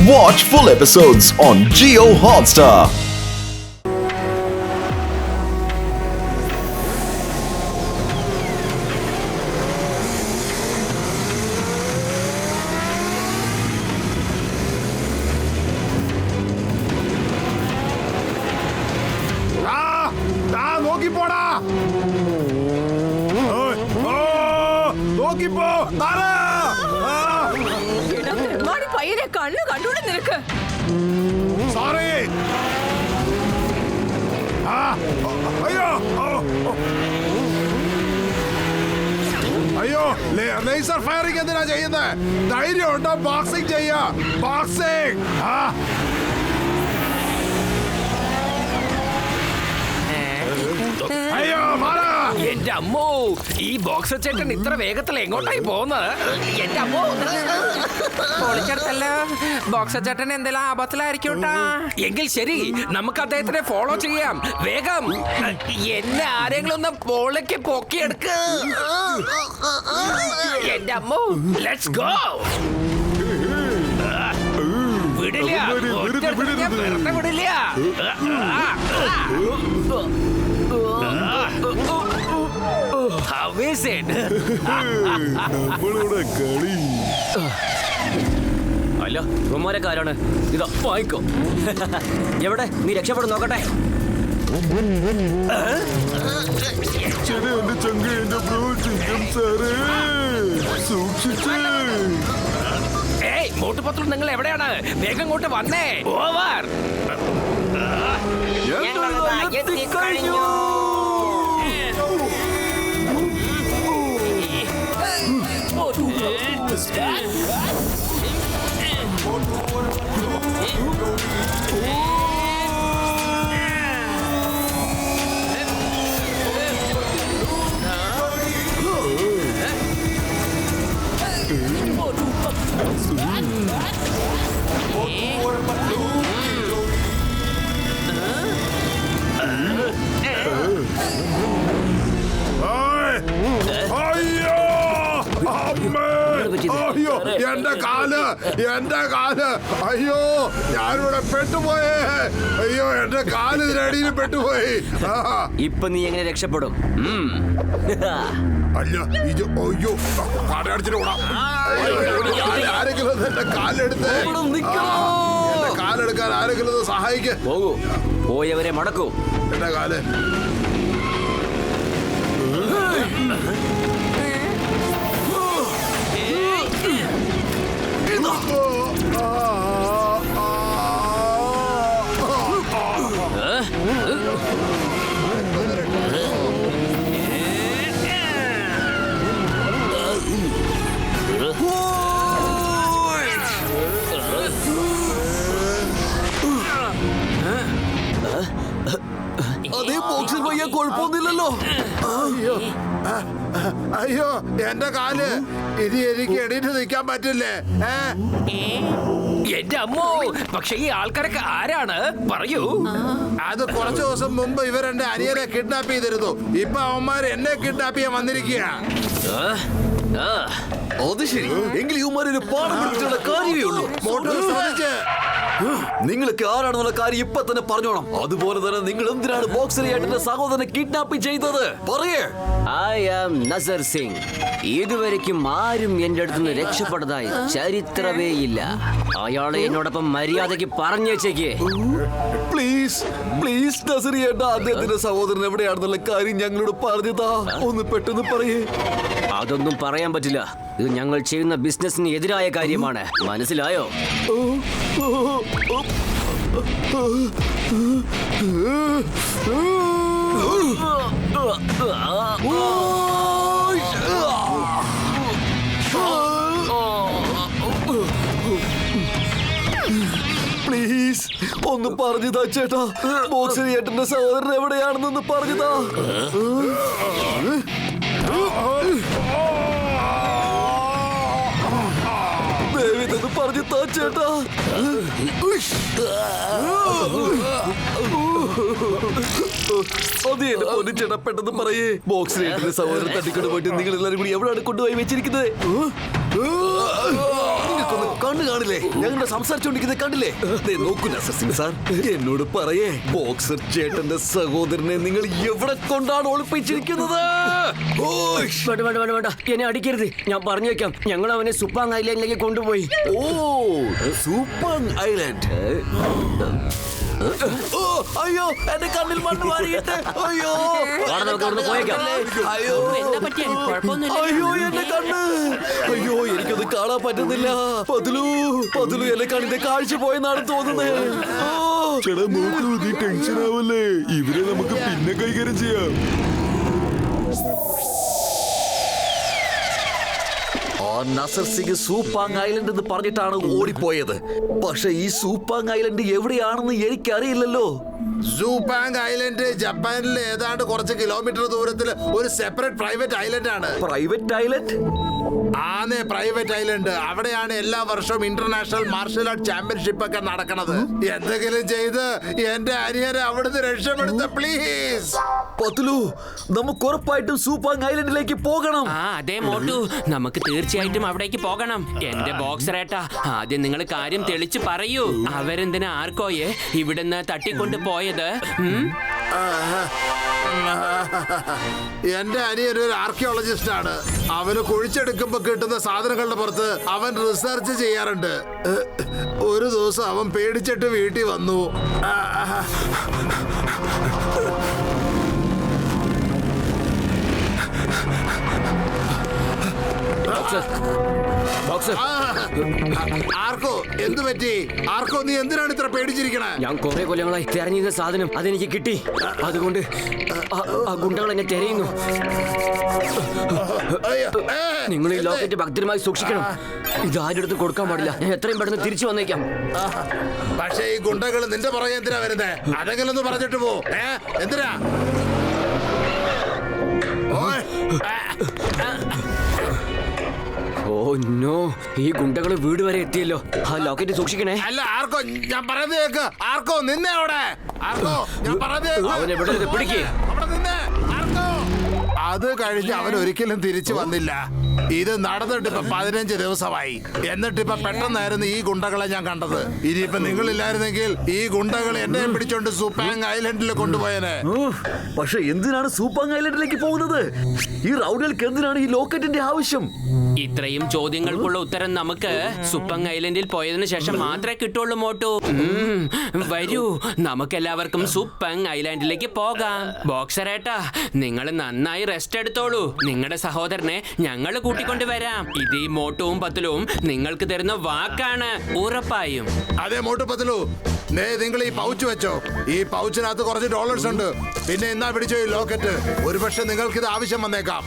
Watch full episodes on Jio Hotstar. അയ്യോ laser firing എന്തിനാ ചെയ്യുന്നത്? ധൈര്യം ഉണ്ടോ ബോക്സിംഗ് ചെയ്യാ? ബോക്സിംഗ് അയ്യോ മാറാ. എന്റെ അമ്മോ, ഈ ബോക്സർ ചേട്ടൻ ഇത്ര വേഗത്തിൽ എങ്ങോട്ടായി പോകുന്നത്? എന്റെ അമ്മോ, പൊളിച്ചെടുത്തല്ലോ. ബോക്സർ ചേട്ടൻ എന്തെങ്കിലും ആപത്തിലായിരിക്കും. എങ്കിൽ ശരി, നമുക്ക് അദ്ദേഹത്തിനെ ഫോളോ ചെയ്യാം. വേഗം എന്നെ ആരെങ്കിലും ഒന്ന് പോളിക്ക് പൊക്കിയെടുക്ക. എന്റെ അമ്മോ, ലെറ്റ്സ് ഗോ. വിടില്ല, വെറുതെ വിടില്ല. How is it? അല്ല, ഉമ്മാരൊക്കെ ആരാണ്? ഇതാ വായിക്കോ. എവിടെ നീ രക്ഷപ്പെടും നോക്കട്ടെ. ഏയ് മോട്ടുപത്രം, നിങ്ങൾ എവിടെയാണ്? വേഗം ഇങ്ങോട്ട് വന്നേ. ഓവർ. അയ്യോ എന്റെ കാല്, എന്റെ കാല്. അയ്യോ ഞാനിവിടെ പെട്ടുപോയേ. അയ്യോ എന്റെ കാല് ഇതിനടിയിൽ പെട്ടുപോയി. ഇപ്പൊ നീ എങ്ങനെ രക്ഷപ്പെടും? അല്ല ഇത് അയ്യോ കടയടിച്ചിട്ട് കൂടാ. ആരെങ്കിലും എന്റെ കാലെടുത്ത് എന്റെ കാലെടുക്കാൻ ആരെങ്കിലും സഹായിക്കേ. പോകൂ, പോയവരെ മടക്കൂ. എന്റെ കാല് അതേ ബോക്സിൽ പോയാൽ കുഴപ്പമൊന്നുമില്ലല്ലോ. അയ്യോ അയ്യോ എന്റെ കാല്. ഇനി എനിക്ക് എണീറ്റ് നിൽക്കാൻ പറ്റില്ലേ? എന്റെ അമ്മോ, പക്ഷെ ഈ ആൾക്കാരൊക്കെ ആരാണ്? പറയൂ. അത് കുറച്ചു ദിവസം മുമ്പ് ഇവരെന്റെ അനിയനെ കിഡ്നാപ്പ് ചെയ്തിരുന്നു. ഇപ്പൊ അവന്മാർ എന്നെ കിഡ്നാപ്പ് ചെയ്യാൻ വന്നിരിക്കുക. അത് ശരി, എങ്കിൽ ഇവന്മാരൊരു പാഠം പഠിപ്പിച്ചുള്ള കാര്യമേ ഉള്ളൂ. നിങ്ങളൊക്കെ ആരാണെന്നുള്ള കാര്യം ഇപ്പൊ തന്നെ പറഞ്ഞോണം. അതുപോലെ തന്നെ നിങ്ങൾ എന്തിനാണ് ബോക്സർ ഏട്ടന്റെ സഹോദരനെ കിഡ്നാപ്പ് ചെയ്തത്? പറയേ. I am Nasar Singh. ഇതുവരെയ്ക്കും ആരും എന്റെ അടുത്തുനിന്ന് രക്ഷപ്പെട്ടതായി ചരിത്രമേ ഇല്ല. അയാളെ എന്നോടൊപ്പം മര്യാദയ്ക്ക് പറഞ്ഞേച്ചേക്ക്. പ്ലീസ് പ്ലീസ് നസർ ഏട്ടാ, അദ്ദേഹത്തിന്റെ സഹോദരൻ എവിടെയാണെന്നുള്ള കാര്യം ഞങ്ങളോട് പറഞ്ഞതാ. ഒന്ന് പെട്ടെന്ന് പറയേ. അതൊന്നും പറയാൻ പറ്റില്ല. ഇത് ഞങ്ങൾ ചെയ്യുന്ന ബിസിനസിന് എതിരായ കാര്യമാണ്. മനസ്സിലായോ? പ്ലീസ് ഒന്ന് പറഞ്ഞതാ ചേട്ടാ. ബോക്സർ ഏട്ടന്റെ സഹോദരൻ എവിടെയാണെന്നൊന്ന് പറഞ്ഞതാ. ദയവിതൊന്ന് പറഞ്ഞു താ ചേട്ടാ. അത് എന്റെ പൊന്നു ചേട്ടാ, പെട്ടെന്ന് പറയേ. ബോക്സർ ഏട്ടന്റെ സഹോദരൻ തട്ടിക്കൊണ്ട് പോയിട്ട് നിങ്ങൾ എല്ലാവരും കൂടി എവിടെയാണ് കൊണ്ടുപോയി വെച്ചിരിക്കുന്നത്? നിങ്ങൾക്കൊന്ന് കണ്ണു കാണില്ലേ? ഞങ്ങളുടെ സംസാരിച്ചോണ്ടിരിക്കുന്നത് കണ്ടില്ലേ? ദേ നോക്കൂ നസർ സിംഗ് സാർ, എന്നോട് പറയേ, ബോക്സർ ചേട്ടന്റെ സഹോദരനെ നിങ്ങൾ എവിടെ കൊണ്ടാണ് ഒളിപ്പിച്ചിരിക്കുന്നത്? വേണ്ട വേണ്ട വേണ്ട വേണ്ട, എന്നെ അടിക്കരുത്. ഞാൻ പറഞ്ഞു വെക്കാം, ഞങ്ങൾ അവനെ സുപ്പാങ് ഐലൻഡിലേക്ക് കൊണ്ടുപോയി. ഓ, സൂപ്പർ ഐലൻഡ്. ഓ, അയ്യോ, എന്റെ കണ്ണിൽ മണ്ണ് വാരിയിട്ട്. അയ്യോ, നമുക്ക് അവിടുന്ന് പോയേക്കാം. അയ്യോ, അയ്യോ, എന്റെ കണ്ണ്. അയ്യോ, എനിക്കത് കാണാൻ പറ്റുന്നില്ല. പതിലു എന്റെ കണ്ണിന്റെ കാഴ്ച പോയെന്നാണ് തോന്നുന്നത്. ചേട്ടാ നോക്കൂ, നീ ടെൻഷൻ ആവല്ലേ, ഇവരെ നമുക്ക് പിന്നെ കൈകാര്യം ചെയ്യാം. നസർ സിംഗ് സൂപ്പാങ് ഐലൻഡ് എന്ന് പറഞ്ഞിട്ടാണ് ഓടിപ്പോയത്. പക്ഷെ ഈ സൂപ്പാങ് ഐലൻഡ് എവിടെയാണെന്ന് എനിക്കറിയില്ലല്ലോ. സൂപ്പാങ് ഐലൻഡ് ജപ്പാനിലെ ഏതാണ്ട് കുറച്ച് കിലോമീറ്റർ ദൂരത്തിൽ ഒരു സെപ്പറേറ്റ് പ്രൈവറ്റ് ഐലൻഡ് ആണ്. Private island? ആന്നേ, പ്രൈവറ്റ് ഐലൻഡ്. അവിടെയാണ് എല്ലാ വർഷവും ഇന്റർനാഷണൽ മാർഷൽ ആർട്ട് ചാമ്പ്യൻഷിപ്പ് ഒക്കെ നടക്കുന്നത്. എന്തെങ്കിലും ചെയ്ത് എന്റെ അനിയനെ അവിടുന്ന് രക്ഷപ്പെടുത്ത പ്ലീസ്. പത്തുലു, നമുക്ക് ഉറപ്പായിട്ടും സൂപ്പാങ് ഐലൻഡിലേക്ക് പോകണം. അതെ മോട്ടു, നമുക്ക് തീർച്ചയായിട്ടും അവിടേക്ക് പോകണം. എന്റെ ബോക്സറേട്ടാ, ആദ്യം നിങ്ങൾ കാര്യം തെളിച്ച് പറയൂ. അവരെന്തിനാ ആർക്കോയെ ഇവിടുന്ന് തട്ടിക്കൊണ്ട് പോയത്? എന്റെ അനിയൻ ഒരു ആർക്കിയോളജിസ്റ്റ് ആണ്. അവന് കുഴിച്ചെടുക്കുമ്പോ കിട്ടുന്ന സാധനങ്ങളുടെ പുറത്ത് അവൻ റിസർച്ച് ചെയ്യാറുണ്ട്. ഒരു ദിവസം അവൻ പേടിച്ചിട്ട് വീട്ടിൽ വന്നു. ആർക്കോ എന്തു പറ്റി? ആർക്കോ, നീ എന്തിനാണ് ഇത്ര പേടിച്ചിരിക്കണേ? ഞാൻ കുറെ കൊല്ലങ്ങളായി തെരഞ്ഞിരുന്ന സാധനം അതെനിക്ക് കിട്ടി. അതുകൊണ്ട് ആ ഗുണ്ടകൾ എന്നെ തെരയുന്നു. നിങ്ങൾ ഈ ലോക്കറ്റ് ഭക്തരുമായി സൂക്ഷിക്കണം. ഇത് ആരുടെ കൊടുക്കാൻ പാടില്ല. ഞാൻ എത്രയും പെട്ടെന്ന് തിരിച്ചു വന്നേക്കാം. പക്ഷേ ഈ ഗുണ്ടകൾ നിന്റെ പുറകെ എന്തിനാ വരുന്നേ? അതെങ്കിലും ഒന്ന് പറഞ്ഞിട്ട് പോ. എന്തിനാ? ഓ നോ, ഈ ഗുണ്ടകൾ വീട് വരെ എത്തിയല്ലോ. ആ ലോക്കറ്റ് സൂക്ഷിക്കണേ. അല്ല ആർക്കോ, ഞാൻ പറയുന്നത് കേക്ക്. ആർക്കോ നിന്നെ അവിടെ. ആർക്കോ, ഞാൻ പറയുന്നത് അവനെ വിടരുത്, പിടിക്ക്. അവിടെ നിന്നെ. ആർക്കോ. അത് കഴിഞ്ഞ് അവൻ ഒരിക്കലും തിരിച്ചു വന്നില്ല. ഇത് നടന്നിട്ട് ഇപ്പൊ 15 ദിവസമായി. എന്നിട്ടിപ്പൊ പെട്ടെന്നായിരുന്നു ഈ ഗുണ്ടകളെ ഞാൻ കണ്ടത്. ഇനിയിപ്പൊ നിങ്ങളില്ലായിരുന്നെങ്കിൽ ഈ ഗുണ്ടകൾ എന്നെ പിടിച്ചോണ്ട് സൂപ്പാങ് ഐലൻഡിൽ കൊണ്ടുപോയനെ. പക്ഷെ എന്തിനാണ് സൂപ്പാങ് ഐലൻഡിലേക്ക് പോകുന്നത്? ഈ റൗഡികൾക്ക് എന്തിനാണ് ഈ ലോക്കറ്റിന്റെ ആവശ്യം? ഇത്രയും ചോദ്യങ്ങൾക്കുള്ള ഉത്തരം നമുക്ക് സുപ്പങ് ഐലൻഡിൽ പോയതിനു ശേഷം മാത്രമേ കിട്ടുള്ളൂ മോട്ടു. വരൂ, നമുക്കെല്ലാവർക്കും സുപ്പങ് ഐലൻഡിലേക്ക് പോകാം. ബോക്സറേട്ടാ, നിങ്ങൾ നന്നായി റെസ്റ്റ് എടുത്തോളൂ. നിങ്ങളുടെ സഹോദരനെ ഞങ്ങൾ കൂട്ടിക്കൊണ്ട് വരാം. ഇത് ഈ മോട്ടുവും പത്തലും നിങ്ങൾക്ക് തരുന്ന വാക്കാണ്, ഉറപ്പായും. അതെ മോട്ടു പത്തലു, നിങ്ങൾ ഈ പൗച്ച് വെച്ചോ. ഈ പൗച്ചിനകത്ത് കുറച്ച് ഡോളേഴ്സ് ഉണ്ട്. പിന്നെ എന്നാ പിടിച്ചോ ഈ ലോക്കറ്റ്. ഒരുപക്ഷെ നിങ്ങൾക്ക് ഇത് ആവശ്യം വന്നേക്കാം.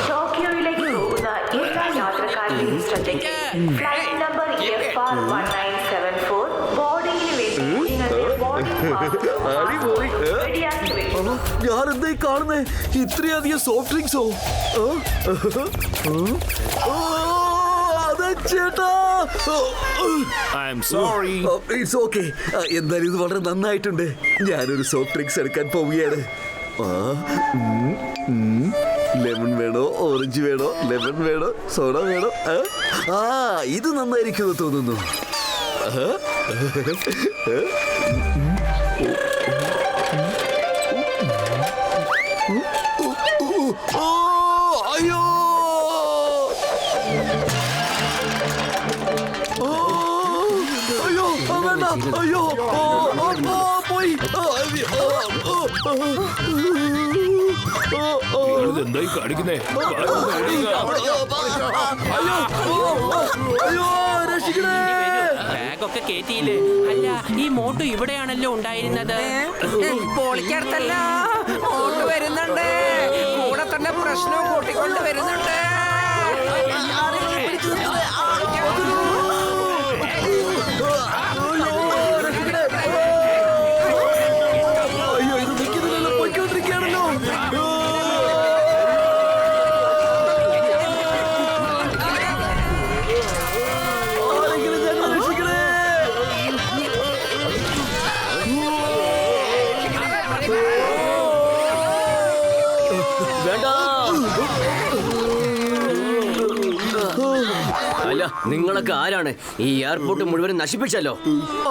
ടോക്കിയോയിലേക്ക് പോകുന്ന എല്ലാ യാത്രക്കാരുടെയും ശ്രദ്ധയ്ക്ക് ഫ്ലൈറ്റ് നമ്പർ FR1974 ബോർഡിംഗിന് വേണ്ടി നിങ്ങളുടെ ബോർഡിംഗ് റെഡിയാക്കി വെക്കുന്നു. ഞാൻ എന്തായി കാണുന്നേ? ഇത്രയധികം സോഫ്റ്റ് ഡ്രിങ്ക്സോ? ചേട്ടാ, ഇറ്റ്സ് ഓക്കെ. എന്തായാലും ഇത് വളരെ നന്നായിട്ടുണ്ട്. ഞാനൊരു സോഫ്റ്റ് ഡ്രിങ്ക്സ് എടുക്കാൻ പോവുകയാണ്. ലെമൺ വേണോ, ഓറഞ്ച് വേണോ, ലെമൺ വേണോ, സോഡ വേണോ? ഇത് നന്നായിരിക്കുമെന്ന് തോന്നുന്നു. അയ്യോ, അയ്യോ, വേണ്ട, അയ്യോ, പോയി. എന്തായി കാണിക്കുന്നേ? അയ്യോ, രക്ഷിക്കണേ. ബാഗൊക്കെ കേറ്റിയില്ലേ? അല്ല, ഈ മോട്ടു ഇവിടെയാണല്ലോ ഉണ്ടായിരുന്നത്. പൊളിക്കടുത്തല്ല, മോട്ടു വരുന്നുണ്ട്. കൂടെ തന്നെ പ്രശ്നവും കൂട്ടിക്കൊണ്ട് വരുന്നുണ്ട്. അയ്യോ, ഇത് നിൽക്കുന്നില്ലല്ലോ, പൊയ്ക്കൊണ്ടിരിക്കുകയാണല്ലോ. ആരെങ്കിലും ഞങ്ങൾ രക്ഷിക്കണേ. വേണ്ട. അല്ല, നിങ്ങളൊക്കെ ആരാണ്? ഈ എയർപോർട്ട് മുഴുവൻ നശിപ്പിച്ചല്ലോ.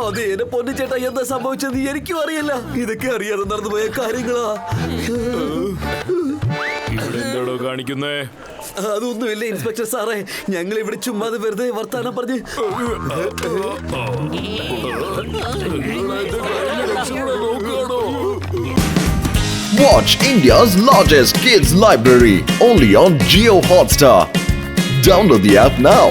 അതെ എന്നെ പൊന്നിച്ചേട്ടാ, എന്താ സംഭവിച്ചത് എനിക്കും അറിയില്ല. ഇതൊക്കെ അറിയാതെ നടന്നുപോയ കാര്യങ്ങളാ. എന്താടോ കാണിക്കുന്നേ? അതൊന്നുമില്ല ഇൻസ്പെക്ടർ സാറേ, ഞങ്ങൾ ഇവിടെ ചുമ്മാതെ വെറുതെ വർത്താനം പറഞ്ഞ്. Watch India's largest kids library only on Jio Hotstar. Download the app now.